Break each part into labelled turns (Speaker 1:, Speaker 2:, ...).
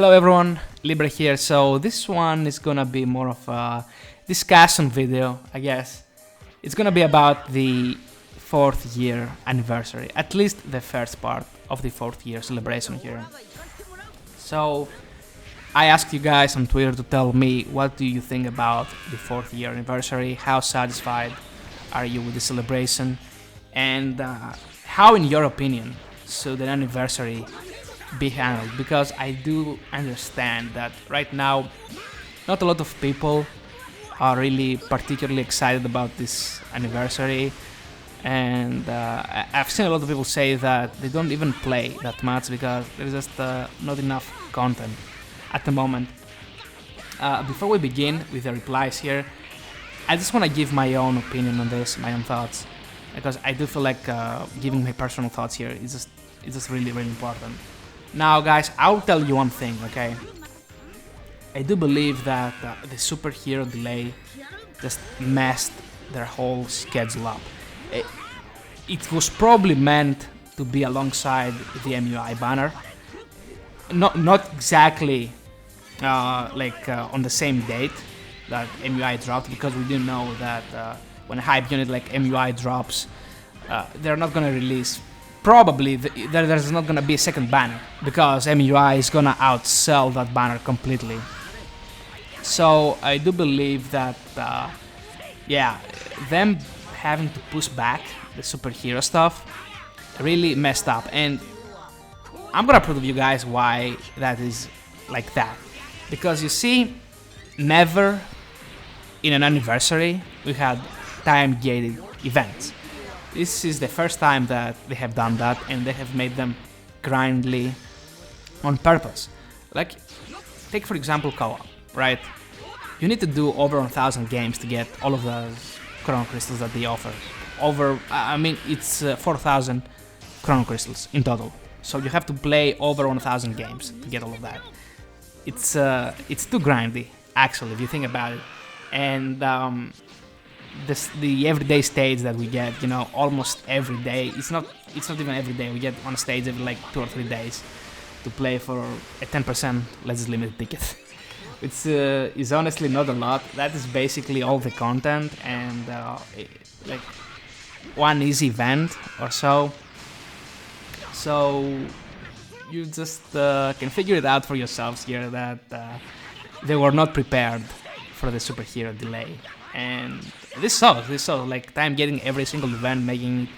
Speaker 1: Hello everyone, Lebra here. So this one is gonna be more of a discussion video, I guess. It's gonna be about the 4th year anniversary, at least the first part of the 4th year celebration here. So I asked you guys on Twitter to tell me what do you think about the 4th year anniversary, how satisfied are you with the celebration, and how in your opinion should the anniversary be handled, because I do understand that right now not a lot of people are really particularly excited about this anniversary, and I've seen a lot of people say that they don't even play that much because there's just not enough content at the moment. Before we begin with the replies here, I just want to give my own opinion on this, my own thoughts, because I do feel like giving my personal thoughts here is just really important. Now guys, I'll tell you one thing, okay? I do believe that the superhero delay just messed their whole schedule up. It was probably meant to be alongside the MUI banner. Not exactly on the same date that MUI dropped, because we do know that when a hype unit like MUI drops, they're not gonna release. Probably there's not gonna be a second banner because MUI is gonna outsell that banner completely. So I do believe that, them having to push back the superhero stuff really messed up, and I'm gonna prove to you guys why that is like that. Because you see, never in an anniversary we had time-gated events. This is the first time that they have done that, and they have made them grindly on purpose. Like, take for example co-op, right? You need to do over 1,000 games to get all of the chrono crystals that they offer. It's 4,000 chrono crystals in total. So you have to play over 1,000 games to get all of that. It's too grindy, actually, if you think about it. And the everyday stage that we get, almost every day. It's not even every day. We get one stage every like 2 or 3 days to play for a 10% Let's Limited ticket. It's is honestly not a lot. That is basically all the content, and like one easy event or so. So you just can figure it out for yourselves here that they were not prepared for the superhero delay. And this sucks, like time getting every single event, making it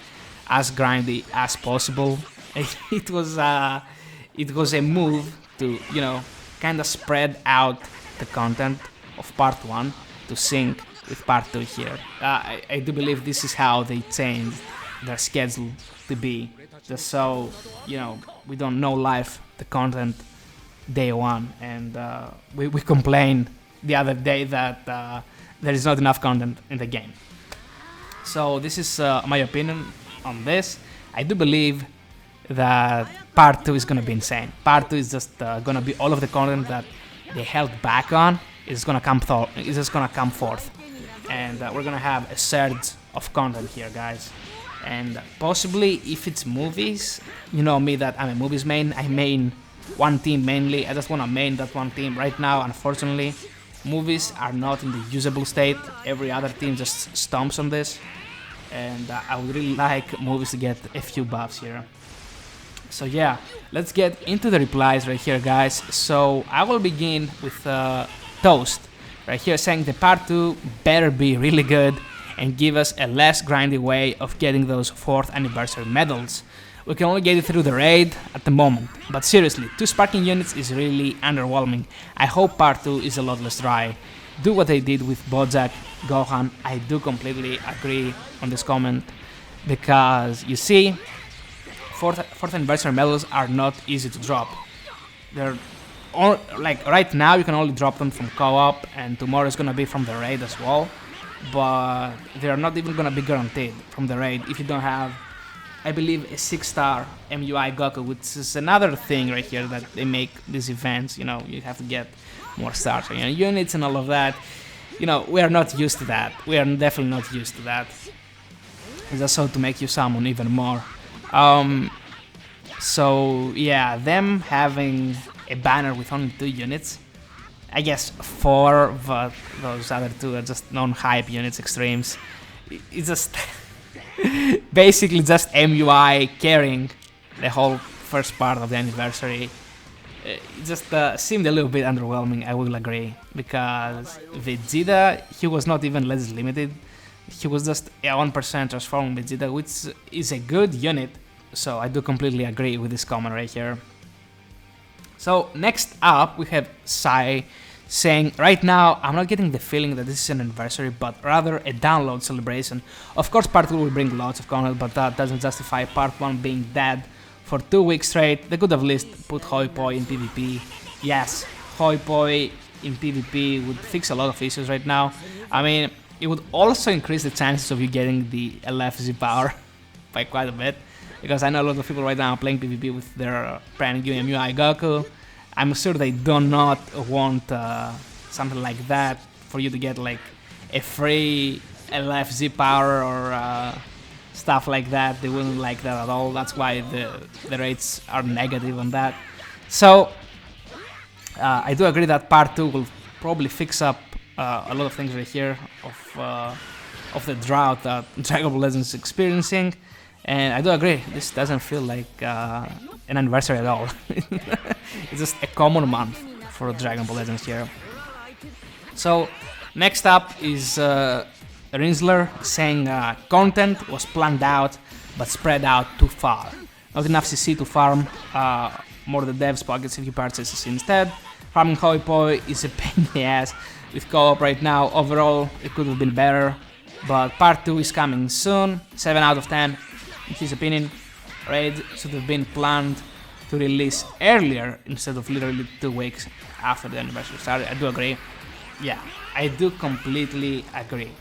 Speaker 1: as grindy as possible. It was a move to, kind of spread out the content of part 1 to sync with part 2 here. I do believe this is how they changed their schedule to be, just so, we don't know live the content day 1, and we complained the other day that there is not enough content in the game. So this is my opinion on this. I do believe that part 2 is gonna be insane. Part 2 is just gonna be all of the content that they held back on is gonna come forth, and we're gonna have a surge of content here, guys. And possibly, if it's movies, you know me that I'm a movies main. I main one team mainly. I just wanna main that one team right now. Unfortunately, movies are not in the usable state. Every other team just stomps on this, and I would really like movies to get a few buffs here. So yeah, let's get into the replies right here, guys. So I will begin with Toast right here, saying the part 2 better be really good and give us a less grindy way of getting those 4th anniversary medals. We can only get it through the raid at the moment, but seriously, 2 sparking units is really underwhelming. I hope part 2 is a lot less dry. Do what they did with Bojack, Gohan. I do completely agree on this comment, because you see, 4th anniversary medals are not easy to drop. They're all, like right now you can only drop them from co-op, and tomorrow is gonna be from the raid as well, but they're not even gonna be guaranteed from the raid if you don't have, I believe, a 6-star MUI Goku, which is another thing right here that they make these events. You have to get more stars, units and all of that. We are not used to that. We are definitely not used to that. It's just so to make you summon even more. So yeah, them having a banner with only 2 units. I guess 4, but those other 2 are just non-hype units, extremes. It's just basically just MUI carrying the whole first part of the anniversary. It just seemed a little bit underwhelming, I will agree, because Vegeta, he was not even Legends Limited. He was just a 1% transforming Vegeta, which is a good unit, so I do completely agree with this comment right here. So next up we have Sai saying, right now I'm not getting the feeling that this is an anniversary, but rather a download celebration. Of course part 2 will bring lots of content, but that doesn't justify part 1 being dead for 2 weeks straight. They could have at least put Hoi Poi in PvP. Yes, Hoi Poi in PvP would fix a lot of issues right now. I mean, it would also increase the chances of you getting the LFZ power by quite a bit, because I know a lot of people right now are playing PvP with their brand new MUI Goku. I'm sure they do not want something like that for you to get like a free LFZ power or stuff like that. They wouldn't like that at all. That's why the rates are negative on that. So I do agree that part 2 will probably fix up a lot of things right here of the drought that Dragon Ball Legends is experiencing. And I do agree, this doesn't feel like an anniversary at all. It's just a common month for Dragon Ball Legends here. So next up is Rinsler saying content was planned out but spread out too far. Not enough CC to farm more the devs pockets if you purchase CC instead. Farming Hoi Poi is a pain in the ass with co-op right now. Overall it could have been better, but part 2 is coming soon. 7 out of 10 in his opinion. Raid should have been planned to release earlier instead of literally 2 weeks after the anniversary started. I do agree. Yeah, I do completely agree.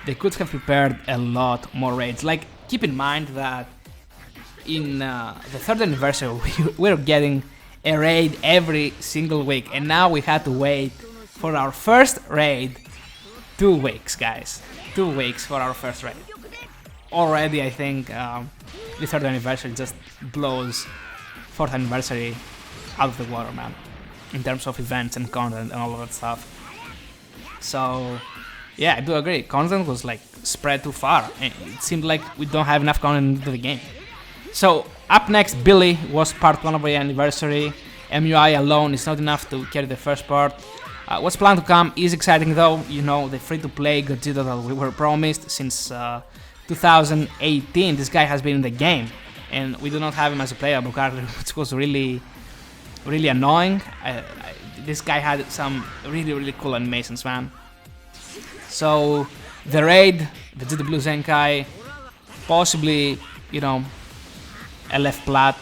Speaker 1: They could have prepared a lot more raids. Like, keep in mind that in the 3rd anniversary we were getting a raid every single week, and now we had to wait for our first raid 2 weeks, guys. 2 weeks for our first raid. Already I think the 3rd anniversary just blows 4th anniversary out of the water, man, in terms of events and content and all of that stuff. So yeah, I do agree, content was like spread too far, and it seemed like we don't have enough content into the game. So up next, Billy was part 1 of the anniversary. MUI alone is not enough to carry the first part. What's planned to come is exciting though, you know, the free-to-play Gogeta that we were promised since 2018. This guy has been in the game, and we do not have him as a playable character, which was really annoying. This guy had some really cool animations, man. So the raid, Vegeta Blue Zenkai, possibly, you know, LF Plat.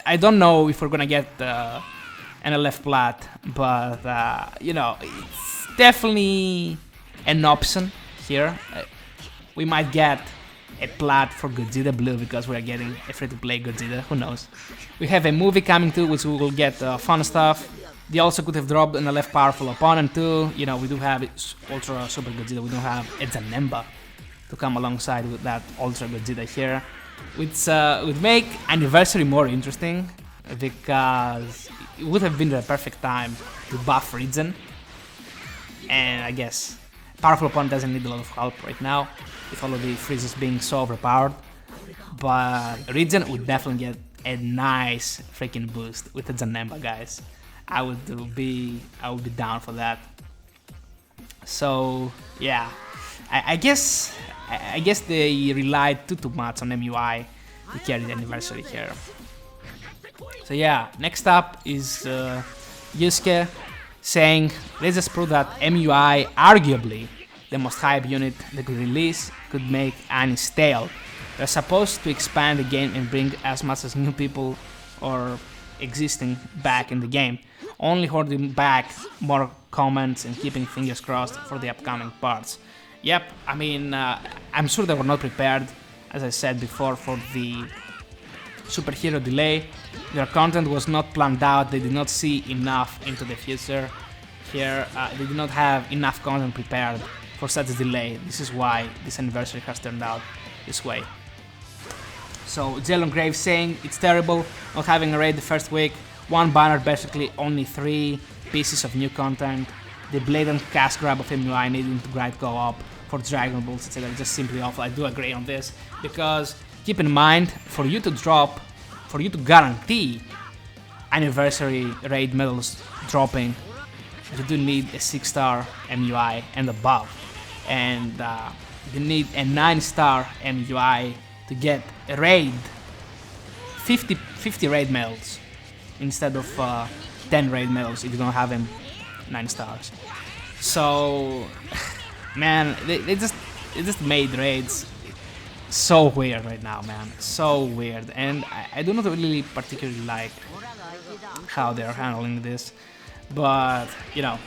Speaker 1: I don't know if we're gonna get an LF Plat, but you know, it's definitely an option here. We might get a plat for Gogeta Blue because we're getting a free-to-play Gogeta, who knows. We have a movie coming too, which we will get fun stuff. They also could have dropped an LF powerful opponent too. You know, we do have Ultra Super Gogeta, we don't have a Zanemba to come alongside with that Ultra Gogeta here. Which would make Anniversary more interesting, because it would have been the perfect time to buff Regen. And I guess powerful opponent doesn't need a lot of help right now, with all of the freezes being so overpowered. But Regen would definitely get a nice freaking boost with the Zanemba, guys. I would be down for that. So yeah, I guess they relied too much on MUI to carry the anniversary here. So yeah, next up is Yusuke saying, let's just prove that MUI, arguably the most hype unit they could release, could make Annie stale. They're supposed to expand the game and bring as much as new people or existing back in the game, only holding back more comments and keeping fingers crossed for the upcoming parts. Yep, I mean, I'm sure they were not prepared, as I said before, for the superhero delay. Their content was not planned out, they did not see enough into the future. Here, they did not have enough content prepared for such a delay. This is why this anniversary has turned out this way. So, Jelon Grave saying, it's terrible not having a raid the first week. one banner, basically only 3 pieces of new content. The blatant cash grab of MUI needing to grind co-op for Dragon Balls, etc. Just simply awful. I do agree on this, because keep in mind, for you to guarantee anniversary raid medals dropping, you do need a 6-star MUI and above, and you need a 9-star MUI to get a raid 50 raid medals instead of 10 raid medals if you don't have them 9 stars. So man, they just made raids so weird right now, man, so weird, and I do not really particularly like how they're handling this. But you know,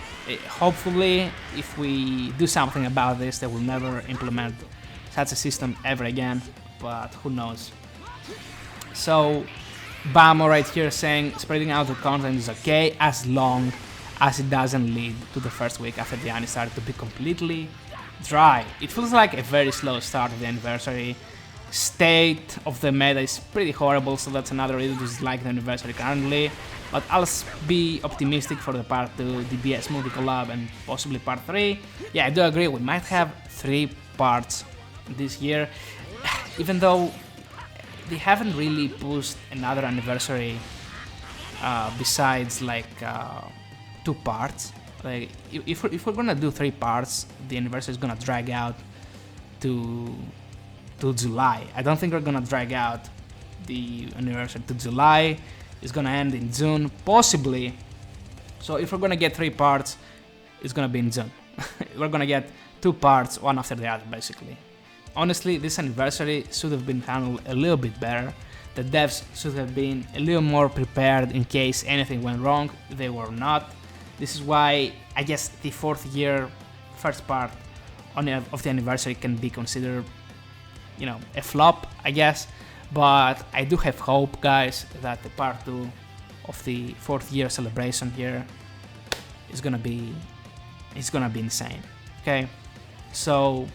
Speaker 1: hopefully if we do something about this, they will never implement such a system ever again, but who knows. So Bamo right here saying spreading out the content is okay as long as it doesn't lead to the first week after the anime started to be completely dry. It feels like a very slow start of the anniversary. State of the meta is pretty horrible, so that's another reason to dislike the anniversary currently. But I'll be optimistic for the part 2, DBS multi collab, and possibly part 3. Yeah, I do agree, we might have 3 parts this year, even though they haven't really pushed another anniversary besides like 2 parts. Like if we're gonna do 3 parts, the anniversary is gonna drag out to July. I don't think we're gonna drag out the anniversary to July. It's gonna end in June, possibly. So if we're gonna get 3 parts, it's gonna be in June. We're gonna get 2 parts, one after the other, basically. Honestly, this anniversary should have been handled a little bit better. The devs should have been a little more prepared in case anything went wrong. They were not. This is why I guess the 4th year, first part of the anniversary can be considered, you know, a flop, I guess. But I do have hope, guys, that the part 2 of the 4th year celebration here is gonna be insane. Okay, so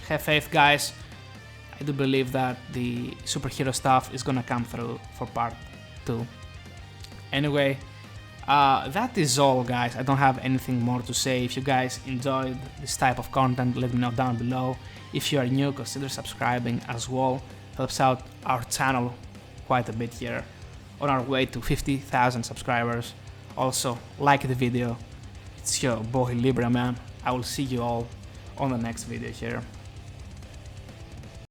Speaker 1: have faith, guys. I do believe that the superhero stuff is gonna come through for part 2. Anyway, that is all, guys. I don't have anything more to say. If you guys enjoyed this type of content, let me know down below. If you are new, consider subscribing as well. Helps out our channel quite a bit here on our way to 50,000 subscribers. Also, like the video. It's your boy Lebra, man. I will see you all on the next video here.